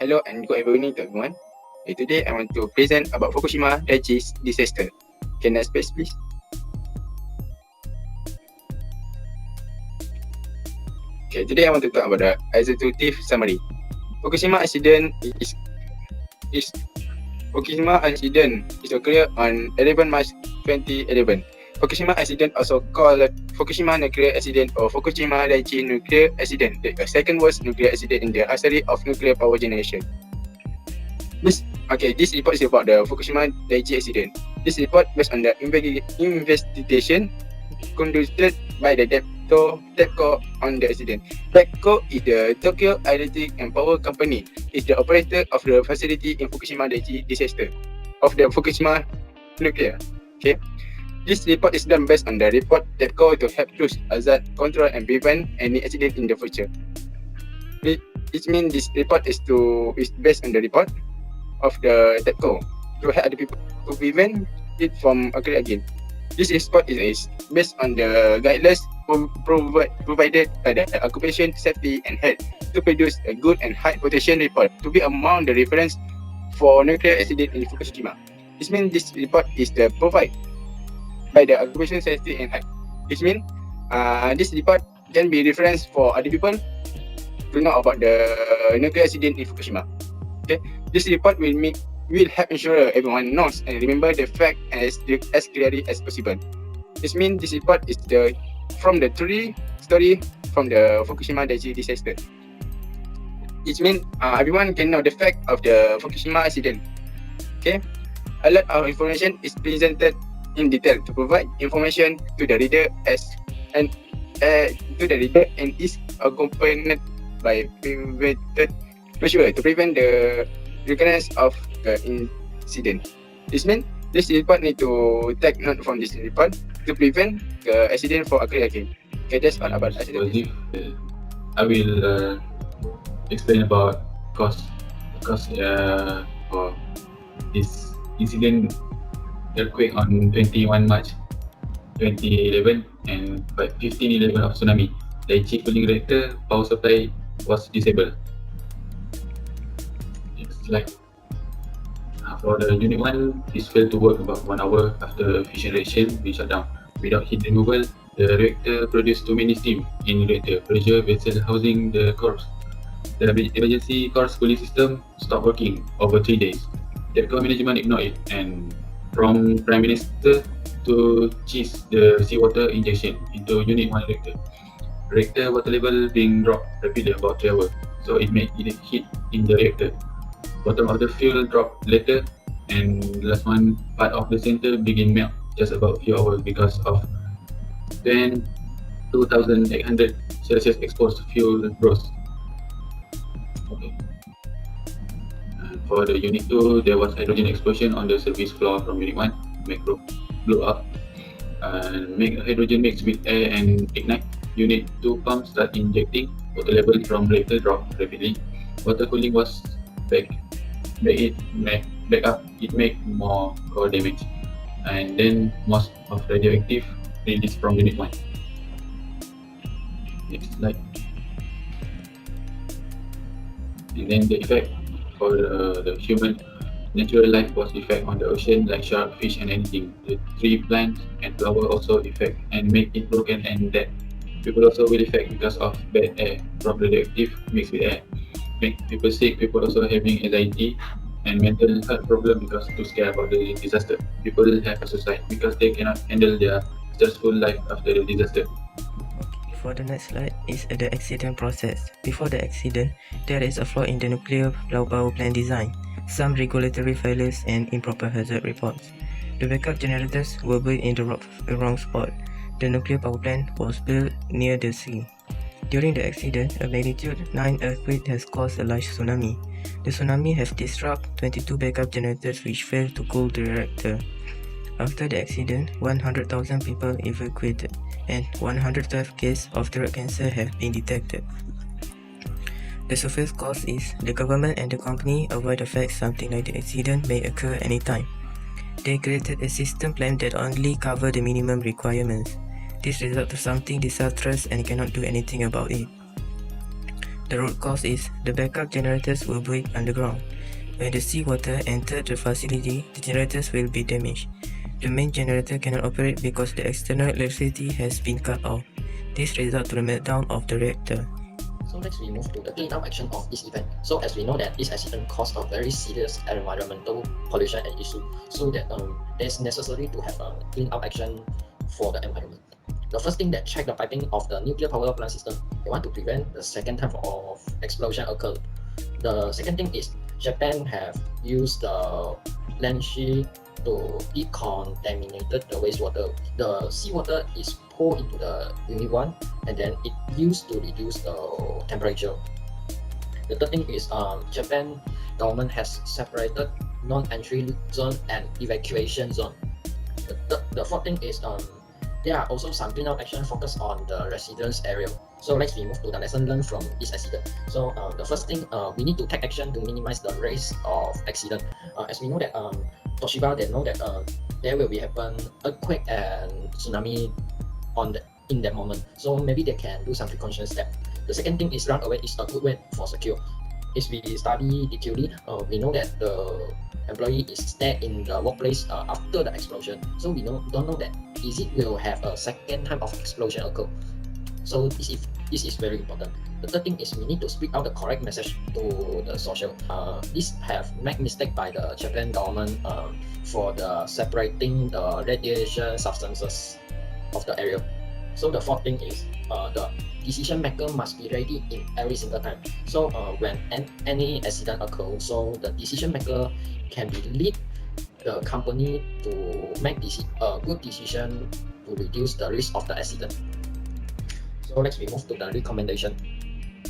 Hello and good evening to everyone. Today I want to present about Fukushima Daiichi Disaster. Can I space please? Today I want to talk about the executive summary. Fukushima accident occurred on 11 March 2011. Fukushima accident, also called Fukushima nuclear accident or Fukushima Daiichi nuclear accident, the second worst nuclear accident in the history of nuclear power generation. This report is about the Fukushima Daiichi accident. This report based on the investigation conducted by the TEPCO on the accident. TEPCO is the Tokyo Electric and Power Company. Is the operator of the facility in Fukushima Daiichi disaster of the Fukushima nuclear. This report is done based on the report TEPCO to help choose, hazard, control and prevent any accident in the future. It means this report is based on the report of the TEPCO to help the people to prevent it from occurring again. This report is based on the guidelines provided by the Occupation Safety and Health to produce a good and high protection report to be among the reference for nuclear accident in Fukushima. This means this report is provided by the Occupation Safety and Health. This means this report can be reference for other people to know about the nuclear accident in Fukushima. This report will help ensure everyone knows and remember the fact as clearly as possible. This means this report is from the true story from the Fukushima Daiichi disaster. It means everyone can know the fact of the Fukushima accident. A lot of information is presented in detail to provide information to the reader and is accompanied by prevented measure to prevent the recurrence of the incident. This means this report need to take note from this report to prevent the accident from occurring again. That's all about accident. I will explain about cause for this incident, earthquake on 21 March 2011 and 1511 of tsunami. Daiichi cooling reactor power supply was disabled. It's like for the unit 1, this failed to work about 1 hour after fission reaction being shut down. Without heat removal, the reactor produced too many steam in reactor pressure vessel housing the cores. The emergency cores cooling system stopped working over 3 days. TEPCO management ignored it, and from Prime Minister to cease the seawater injection into Unit 1 reactor. Reactor water level being dropped rapidly about 3 hours, so it made it heat in the reactor. Bottom of the fuel dropped later, and last one, part of the center begin melt just about few hours because of then 2800 Celsius exposed fuel rose. For the Unit 2, there was hydrogen explosion on the service floor from Unit 1, make group blow up and make hydrogen mix with air and ignite. Unit 2 pump start injecting, water level from reactor drop rapidly. Water cooling was back up, it make more core damage, and then most of radioactive released from Unit 1. Next slide. And then the effect for the human natural life was effect on the ocean like shark, fish and anything. The tree, plants and flower also effect and make it broken and dead. People also will affect because of bad air from radioactive mixed with air. Make people sick, people also having anxiety and mental health problem because too scared about the disaster. People have a suicide because they cannot handle their stressful life after the disaster. For the next slide is the accident process. Before the accident, there is a flaw in the nuclear power plant design, some regulatory failures and improper hazard reports. The backup generators were built in the wrong spot. The nuclear power plant was built near the sea. During the accident, a magnitude 9 earthquake has caused a large tsunami. The tsunami has disrupted 22 backup generators which failed to cool the reactor. After the accident, 100,000 people evacuated and 112 cases of throat cancer have been detected. The surface cause is the government and the company avoid the fact something like the accident may occur anytime. They created a system plan that only cover the minimum requirements. This results to something disastrous and cannot do anything about it. The root cause is the backup generators will break underground. When the seawater enters the facility, the generators will be damaged. The main generator cannot operate because the external electricity has been cut off. This results to the meltdown of the reactor. So next we move to the cleanup action of this event. So as we know that this accident caused a very serious environmental pollution and issue, so that it's necessary to have a cleanup action for the environment. The first thing that check the piping of the nuclear power plant system. They want to prevent the second type of explosion occur. The second thing is Japan have used the land shield to decontaminate the wastewater. The seawater is poured into the unit 1 and then it used to reduce the temperature. The third thing is Japan government has separated non-entry zone and evacuation zone. The fourth thing is there are also some cleanup action focused on the residence area. So let's move to the lesson learned from this accident. So the first thing, we need to take action to minimize the risk of accident. As we know that Toshiba, they know that there will be happen earthquake and tsunami in that moment. So maybe they can do some precaution step. The second thing is run away is a good way for secure. If we study detailly, we know that the employee is stay in the workplace after the explosion. So we don't know that is it will have a second time of explosion occur. So this is very important. The third thing is we need to speak out the correct message to the social. This have made mistake by the Japan government for the separating the radiation substances of the area. So the fourth thing is the decision maker must be ready in every single time. So when any accident occurs, so the decision maker can be lead the company to make a good decision to reduce the risk of the accident. So let's move to the recommendation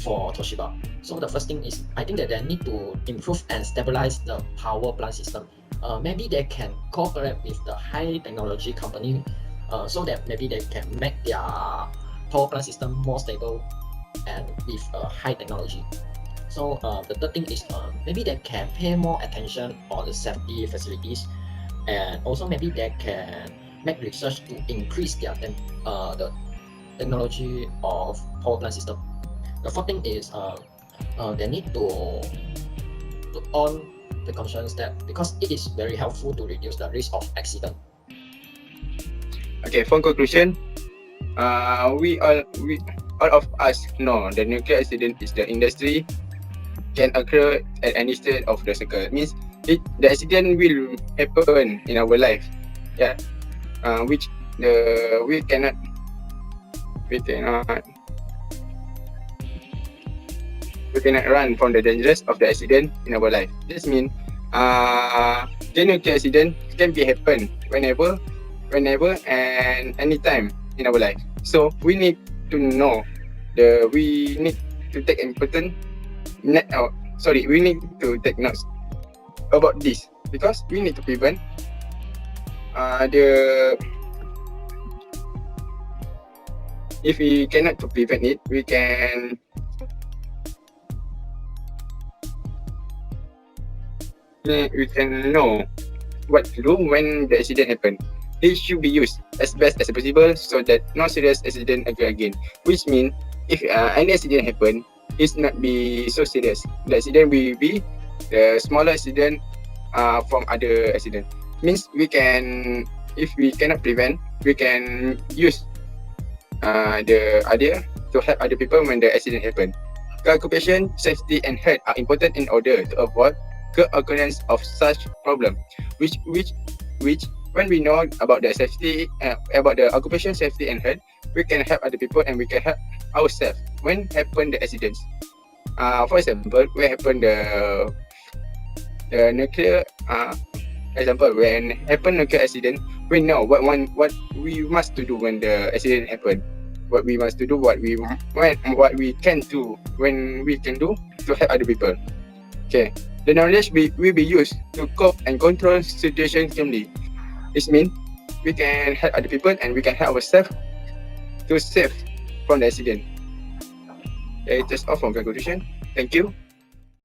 for Toshiba. So the first thing is I think that they need to improve and stabilize the power plant system. Maybe they can cooperate with the high technology company so that maybe they can make their power plant system more stable and with high technology. So the third thing is maybe they can pay more attention on the safety facilities, and also maybe they can make research to increase their the technology of power plant system. The fourth thing is they need to look on precaution step because it is very helpful to reduce the risk of accident. Okay, for conclusion, we all of us know the nuclear accident is the industry can occur at any stage of the cycle. It means the accident will happen in our life, yeah. Which we cannot run from the dangers of the accident in our life. This means the nuclear accident can be happen whenever and anytime in our life. So we need to know we need to take we need to take notes about this because we need to prevent if we cannot to prevent it, we can know what to do when the accident happen. It should be used as best as possible so that no serious accident occur again. Which means if any accident happen, it's not be so serious. The accident will be the smaller accident from other accident. Means we can, if we cannot prevent, we can use the idea to help other people when the accident happen. Occupation, safety and health are important in order to avoid the occurrence of such problem. Which when we know about the safety, about the occupation safety and health, we can help other people and we can help ourselves when happen the accidents. For example, when happen the nuclear example, when happen nuclear accident, we know what we must to do when the accident happen. What we must to do, what we can do when we can do to help other people. Okay, the knowledge will be used to cope and control situations calmly. This means we can help other people and we can help ourselves to save from the accident. Okay, that's all from conclusion. Thank you.